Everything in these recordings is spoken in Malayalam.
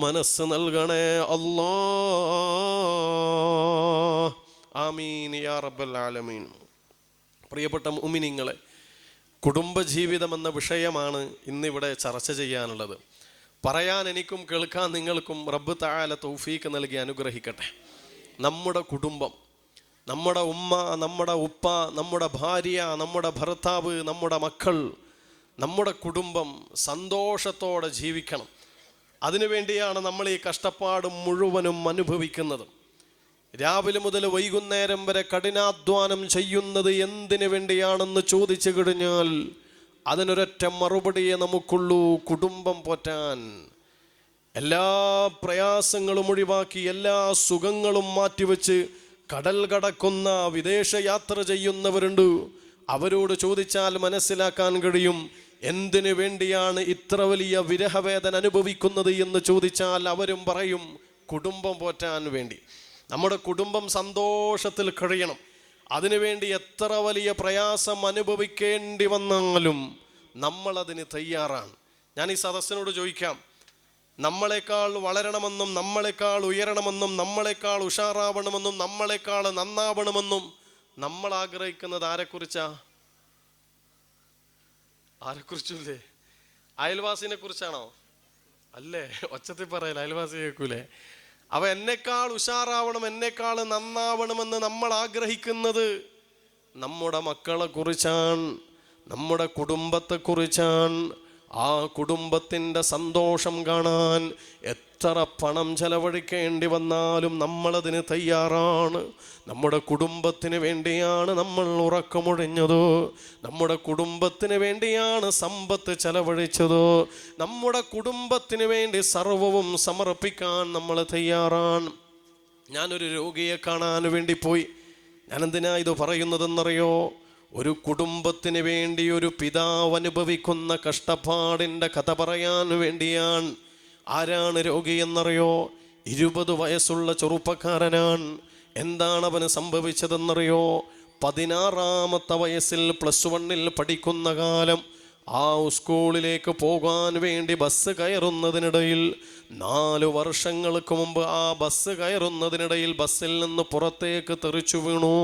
മനസ്സ് നൽകണേ അല്ലാ. ആമീൻ യാ റബ്ബൽ ആലമീൻ. പ്രിയപ്പെട്ട മുഅ്മിനീങ്ങളെ, കുടുംബജീവിതം എന്ന വിഷയമാണ് ഇന്നിവിടെ ചർച്ച ചെയ്യാനുള്ളത്. പറയാൻ എനിക്കും കേൾക്കാൻ നിങ്ങൾക്കും റബ്ബ് തആല തൗഫീഖ് നൽകി അനുഗ്രഹിക്കട്ടെ. നമ്മുടെ കുടുംബം, നമ്മുടെ ഉമ്മ, നമ്മുടെ ഉപ്പ, നമ്മുടെ ഭാര്യ, നമ്മുടെ ഭർത്താവ്, നമ്മുടെ മക്കൾ, നമ്മുടെ കുടുംബം സന്തോഷത്തോടെ ജീവിക്കണം. അതിനുവേണ്ടിയാണ് നമ്മൾ ഈ കഷ്ടപ്പാട് മുഴുവനും അനുഭവിക്കുന്നത്. രാവിലെ മുതൽ വൈകുന്നേരം വരെ കഠിനാധ്വാനം ചെയ്യുന്നത് എന്തിനു വേണ്ടിയാണെന്ന് ചോദിച്ചു കഴിഞ്ഞാൽ അതിനൊരൊറ്റ മറുപടിയെ നമുക്കുള്ളൂ: കുടുംബം പോറ്റാൻ. എല്ലാ പ്രയാസങ്ങളും ഒഴിവാക്കി, എല്ലാ സുഖങ്ങളും മാറ്റിവെച്ച് കടൽ കടക്കുന്ന, വിദേശ യാത്ര ചെയ്യുന്നവരുണ്ട്. അവരോട് ചോദിച്ചാൽ മനസ്സിലാക്കാൻ കഴിയും എന്തിനു വേണ്ടിയാണ് ഇത്ര വലിയ വിരഹവേദന അനുഭവിക്കുന്നത് എന്ന് ചോദിച്ചാൽ അവരും പറയും കുടുംബം പോറ്റാൻ വേണ്ടി. നമ്മുടെ കുടുംബം സന്തോഷത്തിൽ കഴിയണം. അതിനുവേണ്ടി എത്ര വലിയ പ്രയാസം അനുഭവിക്കേണ്ടി വന്നാലും നമ്മളതിന് തയ്യാറാണ്. ഞാൻ ഈ സദസ്സിനോട് ചോദിക്കാം, നമ്മളെക്കാൾ വളരണമെന്നും നമ്മളെക്കാൾ ഉയരണമെന്നും നമ്മളെക്കാൾ ഉഷാറാവണമെന്നും നമ്മളെക്കാൾ നന്നാവണമെന്നും നമ്മൾ ആഗ്രഹിക്കുന്നത് ആരെക്കുറിച്ചാ? ആരെക്കുറിച്ചില്ലേ? അയൽവാസിനെ കുറിച്ചാണോ? അല്ലേ? ഒച്ചത്തിൽ പറയല, അയൽവാസി കേൾക്കൂലേ? അവ എന്നെക്കാൾ ഉഷാറാവണം, എന്നെക്കാൾ നന്നാവണമെന്ന് നമ്മൾ ആഗ്രഹിക്കുന്നത് നമ്മുടെ മക്കളെ കുറിച്ചാണ്, നമ്മുടെ കുടുംബത്തെക്കുറിച്ചാണ്. ആ കുടുംബത്തിൻ്റെ സന്തോഷം കാണാൻ എത്ര പണം ചെലവഴിക്കേണ്ടി വന്നാലും നമ്മളതിന് തയ്യാറാണ്. നമ്മുടെ കുടുംബത്തിന് വേണ്ടിയാണ് നമ്മൾ ഉറക്കമൊഴിഞ്ഞത്, നമ്മുടെ കുടുംബത്തിന് വേണ്ടിയാണ് സമ്പത്ത് ചെലവഴിച്ചത്, നമ്മുടെ കുടുംബത്തിന് വേണ്ടി സർവവും സമർപ്പിക്കാൻ നമ്മൾ തയ്യാറാണ്. ഞാനൊരു രോഗിയെ കാണാൻ വേണ്ടി പോയി. ഞാനെന്തിനാ ഇത് പറയുന്നതെന്നറിയോ? ഒരു കുടുംബത്തിന് വേണ്ടി ഒരു പിതാവ് അനുഭവിക്കുന്ന കഷ്ടപ്പാടിൻ്റെ കഥ പറയാൻ വേണ്ടിയാണ്. ആരാണ് രോഗി എന്നറിയോ? 20 വയസ്സുള്ള ചെറുപ്പക്കാരനാണ്. എന്താണ് അവന് സംഭവിച്ചതെന്നറിയോ? 16-ാമത്തെ വയസ്സിൽ +1 പഠിക്കുന്ന കാലം ആ സ്കൂളിലേക്ക് പോകാൻ വേണ്ടി ബസ് കയറുന്നതിനിടയിൽ 4 വർഷങ്ങൾക്ക് മുമ്പ് ആ ബസ് കയറുന്നതിനിടയിൽ ബസ്സിൽ നിന്ന് പുറത്തേക്ക് തെറിച്ചു വീണു.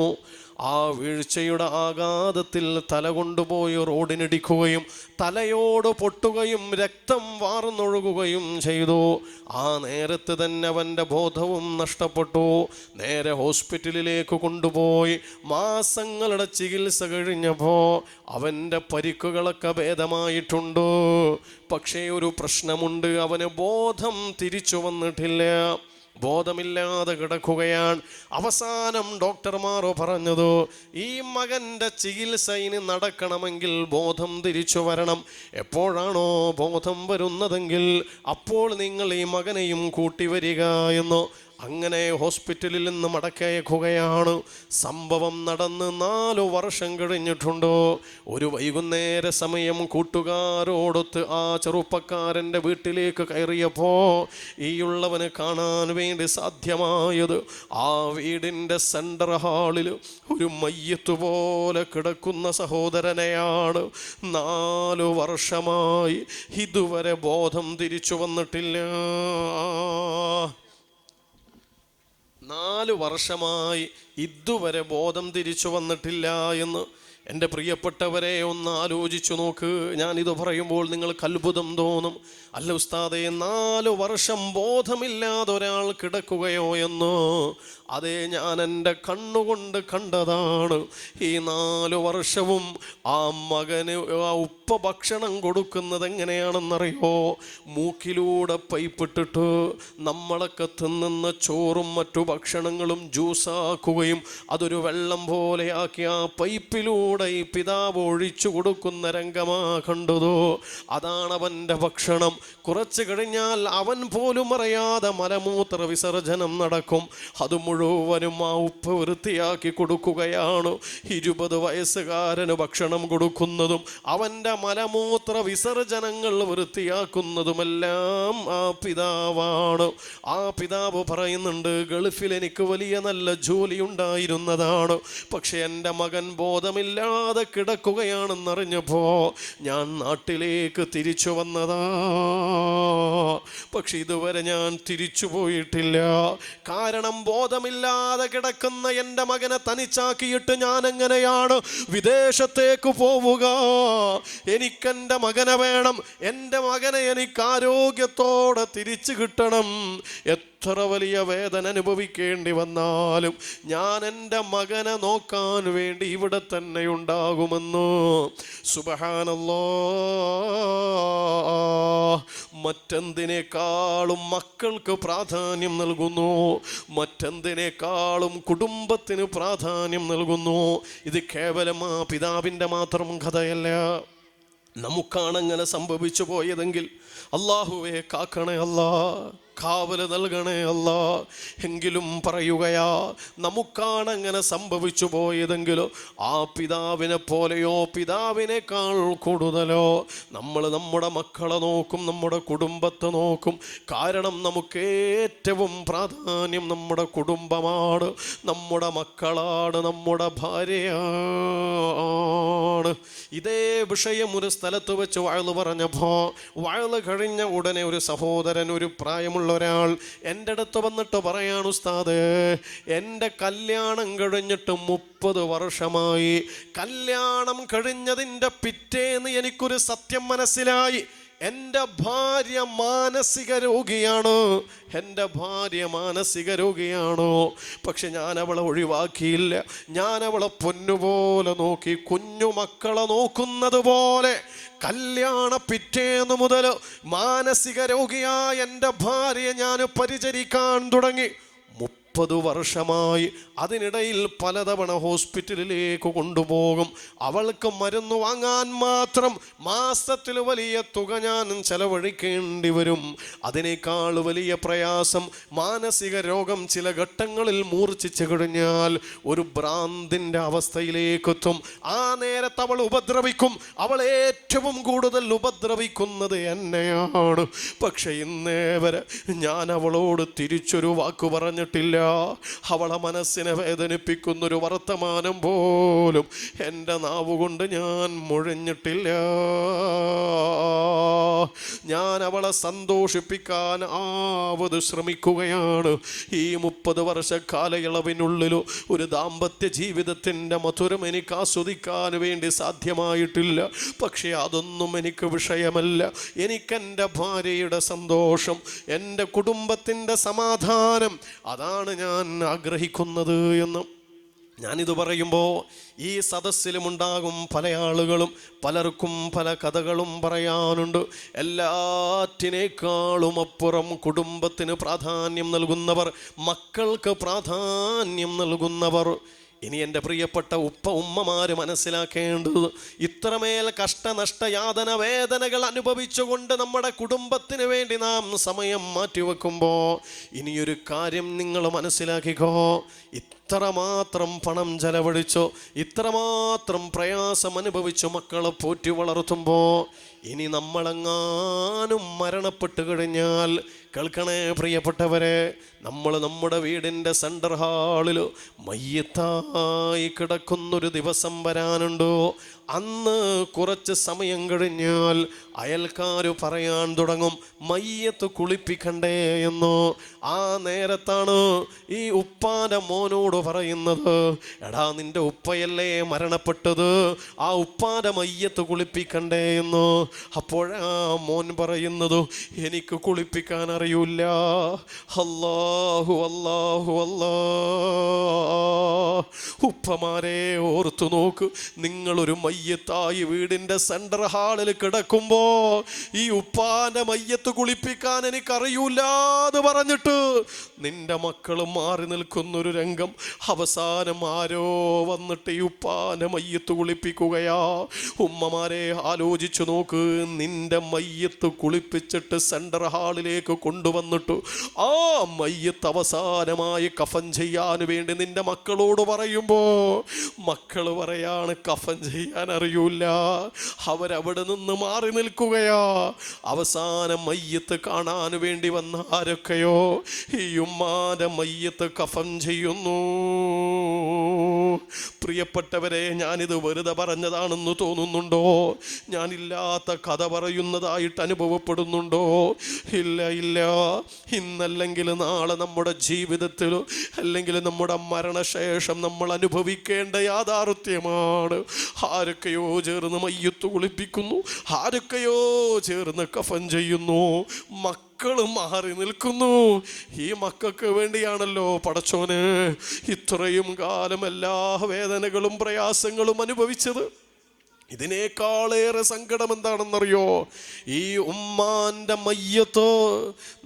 ആ വീഴ്ചയുടെ ആഘാതത്തിൽ തല കൊണ്ടുപോയി റോഡിനിടിക്കുകയും തലയോട് പൊട്ടുകയും രക്തം വാർന്നൊഴുകുകയും ചെയ്തു. ആ നേരത്ത് തന്നെ അവൻ്റെ ബോധവും നഷ്ടപ്പെട്ടു. നേരെ ഹോസ്പിറ്റലിലേക്ക് കൊണ്ടുപോയി മാസങ്ങളുടെ ചികിത്സ കഴിഞ്ഞപ്പോൾ അവൻ്റെ പരിക്കുകളൊക്കെ ഭേദമായിട്ടുണ്ട്. പക്ഷേ ഒരു പ്രശ്നമുണ്ട്, അവന് ബോധം തിരിച്ചു വന്നിട്ടില്ല, ബോധമില്ലാതെ കിടക്കുകയാണ്. അവസാനം ഡോക്ടർമാർ പറഞ്ഞത്, ഈ മകൻ്റെ ചികിത്സ ഇനി നടക്കണമെങ്കിൽ ബോധം തിരിച്ചു വരണം. എപ്പോഴാണോ ബോധം വരുന്നതെങ്കിൽ അപ്പോൾ നിങ്ങൾ ഈ മകനെയും കൂട്ടി വരിക എന്ന്. അങ്ങനെ ഹോസ്പിറ്റലിൽ നിന്ന് മടക്കയക്കുകയാണ്. സംഭവം നടന്ന് 4 വർഷം കഴിഞ്ഞിട്ടുണ്ട്. ഒരു വൈകുന്നേര സമയം കൂട്ടുകാരോടൊത്ത് ആ ചെറുപ്പക്കാരൻ്റെ വീട്ടിലേക്ക് കയറിയപ്പോൾ ഈയുള്ളവന് കാണാൻ വേണ്ടി സാധ്യമായത് ആ വീടിൻ്റെ സെൻട്രൽ ഹാളിൽ ഒരു മയ്യത്ത് പോലെ കിടക്കുന്ന സഹോദരനെയാണ്. 4 വർഷമായി ഇതുവരെ ബോധം തിരിച്ചു വന്നിട്ടില്ല. 4 വർഷമായി ഇതുവരെ ബോധം തിരിച്ചു വന്നിട്ടില്ല എന്ന് എൻ്റെ പ്രിയപ്പെട്ടവരെ ഒന്ന് ആലോചിച്ചു നോക്ക്. ഞാനിത് പറയുമ്പോൾ നിങ്ങൾക്ക് അത്ഭുതം തോന്നും. അല്ല ഉസ്താദേ, 4 വർഷം ബോധമില്ലാതെ ഒരാൾ കിടക്കുകയോ എന്ന്? അതേ, ഞാൻ എൻ്റെ കണ്ണുകൊണ്ട് കണ്ടതാണ്. ഈ 4 വർഷവും ആ മകന് ആ ഉപ്പ ഭക്ഷണം കൊടുക്കുന്നത് എങ്ങനെയാണെന്നറിയോ? മൂക്കിലൂടെ പൈപ്പിട്ടിട്ട് നമ്മളൊക്കെ തിന്നുന്ന ചോറും മറ്റു ഭക്ഷണങ്ങളും ജ്യൂസാക്കുകയും അതൊരു വെള്ളം പോലെയാക്കി ആ പൈപ്പിലൂടെ ഈ പിതാവ് ഒഴിച്ചു കൊടുക്കുന്ന രംഗമാ കണ്ടതോ? അതാണ് അവൻ്റെ ഭക്ഷണം. കുറച്ച് കഴിഞ്ഞാൽ അവൻ പോലും അറിയാതെ മലമൂത്ര വിസർജനം നടക്കും. അത് മുഴുവനും ആ ഉപ്പ് വൃത്തിയാക്കി കൊടുക്കുകയാണ്. 20 വയസ്സുകാരന് ഭക്ഷണം കൊടുക്കുന്നതും അവൻ്റെ മലമൂത്ര വിസർജനങ്ങൾ വൃത്തിയാക്കുന്നതുമെല്ലാം ആ പിതാവാണ്. ആ പിതാവ് പറയുന്നുണ്ട്, ഗൾഫിൽ എനിക്ക് വലിയ നല്ല ജോലി ഉണ്ടായിരുന്നതാണ്, പക്ഷെ എൻ്റെ മകൻ ബോധമില്ല വരാതെ കിടക്കുകയാണെന്നറിഞ്ഞപ്പോ ഞാൻ നാട്ടിലേക്ക് തിരിച്ചു വന്നതാ. പക്ഷെ ഇതുവരെ ഞാൻ തിരിച്ചു പോയിട്ടില്ല. കാരണം ബോധമില്ലാതെ കിടക്കുന്ന എൻ്റെ മകനെ തനിച്ചാക്കിയിട്ട് ഞാൻ എങ്ങനെയാണ് വിദേശത്തേക്ക് പോവുക? എനിക്കെൻ്റെ മകനെ വേണം. എൻ്റെ മകനെ എനിക്ക് ആരോഗ്യത്തോടെ തിരിച്ചു കിട്ടണം. എത്ര വലിയ വേദന അനുഭവിക്കേണ്ടി വന്നാലും ഞാൻ എൻ്റെ മകനെ നോക്കാൻ വേണ്ടി ഇവിടെ തന്നെ ഉണ്ടാകുമെന്ന്. സുബ്ഹാനല്ലാഹ്. മറ്റെന്തിനേക്കാളും മക്കൾക്ക് പ്രാധാന്യം നൽകുന്നു, മറ്റെന്തിനേക്കാളും കുടുംബത്തിന് പ്രാധാന്യം നൽകുന്നു. ഇത് കേവലം ആ പിതാവിൻ്റെ മാത്രം കഥയല്ല. നമുക്കാണങ്ങനെ സംഭവിച്ചു പോയതെങ്കിൽ അല്ലാഹുവേ കാക്കണേ അല്ലാ, കാവല് നൽകണേ അല്ലാ. എങ്കിലും പറയുകയാ, നമുക്കാണങ്ങനെ സംഭവിച്ചു പോയതെങ്കിലോ ആ പിതാവിനെ പോലെയോ പിതാവിനേക്കാൾ കൂടുതലോ നമ്മൾ നമ്മുടെ മക്കളെ നോക്കും, നമ്മുടെ കുടുംബത്തെ നോക്കും. കാരണം നമുക്ക് ഏറ്റവും പ്രാധാന്യം നമ്മുടെ കുടുംബമാണ്, നമ്മുടെ മക്കളാണ്, നമ്മുടെ ഭാര്യയാണ്. ഇതേ വിഷയം ഒരു സ്ഥലത്ത് വെച്ച് വഅ്ള് പറഞ്ഞപ്പോൾ വഅ്ള് കഴിഞ്ഞ ഉടനെ ഒരു സഹോദരൻ, ഒരു പ്രായമുള്ള ഒരാൾ എൻ്റെ അടുത്ത് വന്നിട്ട് പറയാണ്, ഉസ്താദേ, എൻ്റെ കല്യാണം കഴിഞ്ഞിട്ട് 30 വർഷമായി. കല്യാണം കഴിഞ്ഞതിൻ്റെ പിറ്റേന്ന് എനിക്കൊരു സത്യം മനസ്സിലായി. എൻ്റെ ഭാര്യ മാനസിക രോഗിയാണ്, എൻ്റെ ഭാര്യ മാനസിക രോഗിയാണോ? പക്ഷെ ഞാൻ അവളെ ഒഴിവാക്കിയില്ല. ഞാൻ അവളെ പൊന്നുപോലെ നോക്കി, കുഞ്ഞുമക്കളെ നോക്കുന്നത് പോലെ. കല്യാണ പിറ്റേന്ന് മുതൽ മാനസിക രോഗിയായ എൻ്റെ ഭാര്യയെ ഞാൻ പരിചരിക്കാൻ തുടങ്ങി. 30 വർഷമായി. അതിനിടയിൽ പലതവണ ഹോസ്പിറ്റലിലേക്ക് കൊണ്ടുപോകും. അവൾക്ക് മരുന്ന് വാങ്ങാൻ മാത്രം മാസത്തിൽ വലിയ തുക ഞാൻ ചെലവഴിക്കേണ്ടി വരും. അതിനേക്കാൾ വലിയ പ്രയാസം മാനസിക രോഗം ചില ഘട്ടങ്ങളിൽ മൂർച്ഛിച്ചു കഴിഞ്ഞാൽ ഒരു ഭ്രാന്തിൻ്റെ അവസ്ഥയിലേക്ക് എത്തും. ആ നേരത്ത് അവൾ ഉപദ്രവിക്കും. അവൾ ഏറ്റവും കൂടുതൽ ഉപദ്രവിക്കുന്നത് എന്നെയാണ്. പക്ഷെ ഇന്നേ വരെ ഞാൻ അവളോട് തിരിച്ചൊരു വാക്ക് പറഞ്ഞിട്ടില്ല. അവളെ മനസ്സിനെ വേദനിപ്പിക്കുന്നൊരു വർത്തമാനം പോലും എൻ്റെ നാവുകൊണ്ട് ഞാൻ മുഴഞ്ഞിട്ടില്ല. ഞാൻ അവളെ സന്തോഷിപ്പിക്കാൻ ആവത് ശ്രമിക്കുകയാണ്. ഈ 30 വർഷ കാലയളവിനുള്ളിൽ ഒരു ദാമ്പത്യ ജീവിതത്തിൻ്റെ മധുരം എനിക്ക് ആസ്വദിക്കാൻ വേണ്ടി സാധ്യമായിട്ടില്ല. പക്ഷേ അതൊന്നും എനിക്ക് വിഷയമല്ല. എനിക്കെൻ്റെ ഭാര്യയുടെ സന്തോഷം, എൻ്റെ കുടുംബത്തിൻ്റെ സമാധാനം, അതാണ് ഞാൻ ആഗ്രഹിക്കുന്നത് എന്ന്. ഞാനിത് പറയുമ്പോൾ ഈ സദസ്സിലുമുണ്ടാകും പല ആളുകളും, പലർക്കും പല കഥകളും പറയാനുണ്ട്. എല്ലാറ്റിനേക്കാളും അപ്പുറം കുടുംബത്തിന് പ്രാധാന്യം നൽകുന്നവർ, മക്കൾക്ക് പ്രാധാന്യം നൽകുന്നവർ. ഇനി എൻ്റെ പ്രിയപ്പെട്ട ഉമ്മമാര് മനസ്സിലാക്കേണ്ടത്, ഇത്രമേൽ കഷ്ടനഷ്ട യാതന വേദനകൾ അനുഭവിച്ചുകൊണ്ട് നമ്മുടെ കുടുംബത്തിന് വേണ്ടി നാം സമയം മാറ്റിവെക്കുമ്പോൾ ഇനിയൊരു കാര്യം നിങ്ങൾ മനസ്സിലാക്കിക്കോ. ഇത്രമാത്രം പണം ചെലവഴിച്ചോ, ഇത്രമാത്രം പ്രയാസം അനുഭവിച്ചു മക്കളെ പോറ്റി വളർത്തുമ്പോൾ ഇനി നമ്മളെങ്ങാനും മരണപ്പെട്ട് കഴിഞ്ഞാൽ, കേൾക്കണേ പ്രിയപ്പെട്ടവരെ, നമ്മൾ നമ്മുടെ വീടിൻ്റെ സെൻറ്റർ ഹാളിൽ മയ്യത്തായി കിടക്കുന്നൊരു ദിവസം വരാനുണ്ടോ? അന്ന് കുറച്ച് സമയം കഴിഞ്ഞാൽ അയൽക്കാർ പറയാൻ തുടങ്ങും, മയ്യത്ത് കുളിപ്പിക്കണ്ടേ എന്ന്. ആ നേരത്താണ് ഈ ഉപ്പാൻ്റെ മോനോട് പറയുന്നത്, എടാ നിൻ്റെ ഉപ്പയല്ലേ മരണപ്പെട്ടത്, ആ ഉപ്പാൻ്റെ മയ്യത്ത് കുളിപ്പിക്കണ്ടേ എന്ന്. അപ്പോഴാ മോൻ പറയുന്നത്, എനിക്ക് കുളിപ്പിക്കാൻ അറിയില്ല. അല്ലാഹു അല്ലാഹു അല്ലാ. ഉപ്പമാരെ ഓർത്തു നോക്ക്, നിങ്ങളൊരു മയ്യത്തായി വീടിൻ്റെ സെൻട്രൽ ഹാളിൽ കിടക്കുമ്പോൾ ഈ ഉപ്പാൻ്റെ മയ്യത്ത് കുളിപ്പിക്കാൻ എനിക്കറിയൂല്ലാന്ന് പറഞ്ഞിട്ട് നിന്റെ മക്കൾ മാറി നിൽക്കുന്നൊരു രംഗം. അവസാനം ആരോ വന്നിട്ട് ഈ ഉപ്പാൻ്റെ മയ്യത്ത് കുളിപ്പിക്കുകയാ. ഉമ്മമാരെ ആലോചിച്ചു നോക്ക്, നിന്റെ മയ്യത്ത് കുളിപ്പിച്ചിട്ട് സെൻട്രൽ ഹാളിലേക്ക് കൊണ്ടുവന്നിട്ട് ആ മയ്യത്ത് അവസാനമായി കഫൻ ചെയ്യാൻ വേണ്ടി നിന്റെ മക്കളോട് പറയുമ്പോ മക്കൾ പറയാണ്, കഫൻ ചെയ്യാൻ അറിയൂല. അവരവിടെ നിന്ന് മാറി നിൽക്കുകയാ. അവസാനം മയ്യത്ത് കാണാൻ വേണ്ടി വന്ന ആരൊക്കെയോ ഈ ഉമ്മാന്റെ മയ്യത്ത് കഫൻ ചെയ്യുന്നു. പ്രിയപ്പെട്ടവരെ, ഞാനിത് വെറുതെ പറഞ്ഞതാണെന്ന് തോന്നുന്നുണ്ടോ? ഞാനില്ലാത്ത കഥ പറയുന്നതായിട്ട് അനുഭവപ്പെടുന്നുണ്ടോ? ഇല്ല ഇല്ല. ഇന്നല്ലെങ്കിൽ നാളെ നമ്മുടെ ജീവിതത്തിൽ, അല്ലെങ്കിൽ നമ്മുടെ മരണശേഷം നമ്മൾ അനുഭവിക്കേണ്ട യാഥാർത്ഥ്യമാണ്. ആരൊക്കെയോ ചേർന്ന് മയ്യത്ത് കുളിപ്പിക്കുന്നു, ആരൊക്കെയോ ചേർന്ന് കഫൻ ചെയ്യുന്നു, മക്കൾ മാറി നിൽക്കുന്നു. ഈ മക്കൾക്ക് വേണ്ടിയാണല്ലോ പടച്ചോന് ഇത്രയും കാലം എല്ലാ വേദനകളും പ്രയാസങ്ങളും അനുഭവിച്ചത്. ഇതിനേക്കാളേറെ സങ്കടം എന്താണെന്നറിയോ? ഈ ഉമ്മാന്റെ മയ്യത്ത്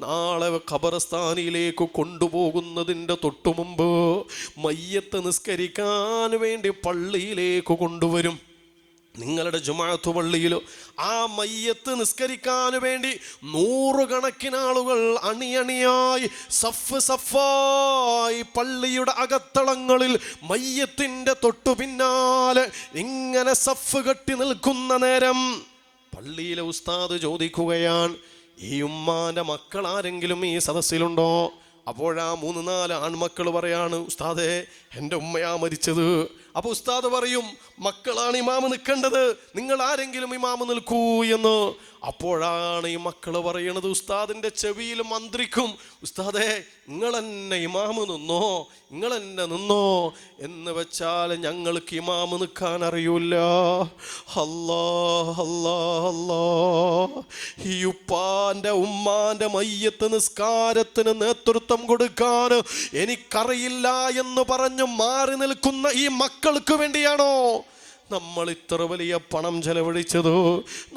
നാളെ ഖബർസ്ഥാനിലേക്ക് കൊണ്ടുപോകുന്നതിൻ്റെ തൊട്ടു മുമ്പ് മയ്യത്ത് നിസ്കരിക്കാൻ വേണ്ടി പള്ളിയിലേക്ക് കൊണ്ടുവരും. നിങ്ങളുടെ ജുമാഅത്ത് പള്ളിയിലോ ആ മയ്യത്ത് നിസ്കരിക്കാൻ വേണ്ടി നൂറുകണക്കിന് ആളുകൾ അണിയണിയായി സഫായി പള്ളിയുടെ അകത്തളങ്ങളിൽ മയ്യത്തിൻ്റെ തൊട്ടു പിന്നാലെ ഇങ്ങനെ സഫ് കെട്ടി നിൽക്കുന്ന നേരം പള്ളിയിലെ ഉസ്താദ് ചോദിക്കുകയാണ്, ഈ ഉമ്മാന്റെ മക്കൾ ആരെങ്കിലും ഈ സദസ്സിലുണ്ടോ? അപ്പോഴാ 3-4 ആൺമക്കൾ പറയാണ്, ഉസ്താദേ എൻ്റെ ഉമ്മയാ മരിച്ചത്. അപ്പോൾ ഉസ്താദ് പറയും, മക്കളാണ് ഇമാമ് നിൽക്കേണ്ടത്, നിങ്ങൾ ആരെങ്കിലും ഇമാമ് നിൽക്കൂ എന്ന്. അപ്പോഴാണ് ഈ മക്കൾ പറയണത്, ഉസ്താദിൻ്റെ ചെവിയിൽ മന്ത്രിക്കും, ഉസ്താദേ നിങ്ങളെന്നെ ഇമാമ് നിന്നോ, നിങ്ങളെന്നെ നിന്നോ എന്ന് വെച്ചാൽ ഞങ്ങൾക്ക് ഇമാമ് നിൽക്കാൻ അറിയൂല. അല്ലാ അല്ലാ അല്ലാ. ഈ ഉപ്പാൻ്റെ ഉമ്മാൻ്റെ മയ്യത്ത് നിസ്കാരത്തിന് നേതൃത്വം കൊടുക്കാൻ എനിക്കറിയില്ല എന്ന് പറഞ്ഞു മാറി നിൽക്കുന്ന ഈ മക്കൾക്ക് വേണ്ടിയാണോ നമ്മൾ ഇത്ര വലിയ പണം ചെലവഴിച്ചത്,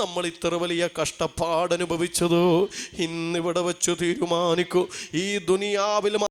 നമ്മൾ ഇത്ര വലിയ കഷ്ടപ്പാട് അനുഭവിച്ചത്? ഇന്നിവിടെ വെച്ച് തീരുമാനിക്കൂ, ഈ ദുനിയാവിൽ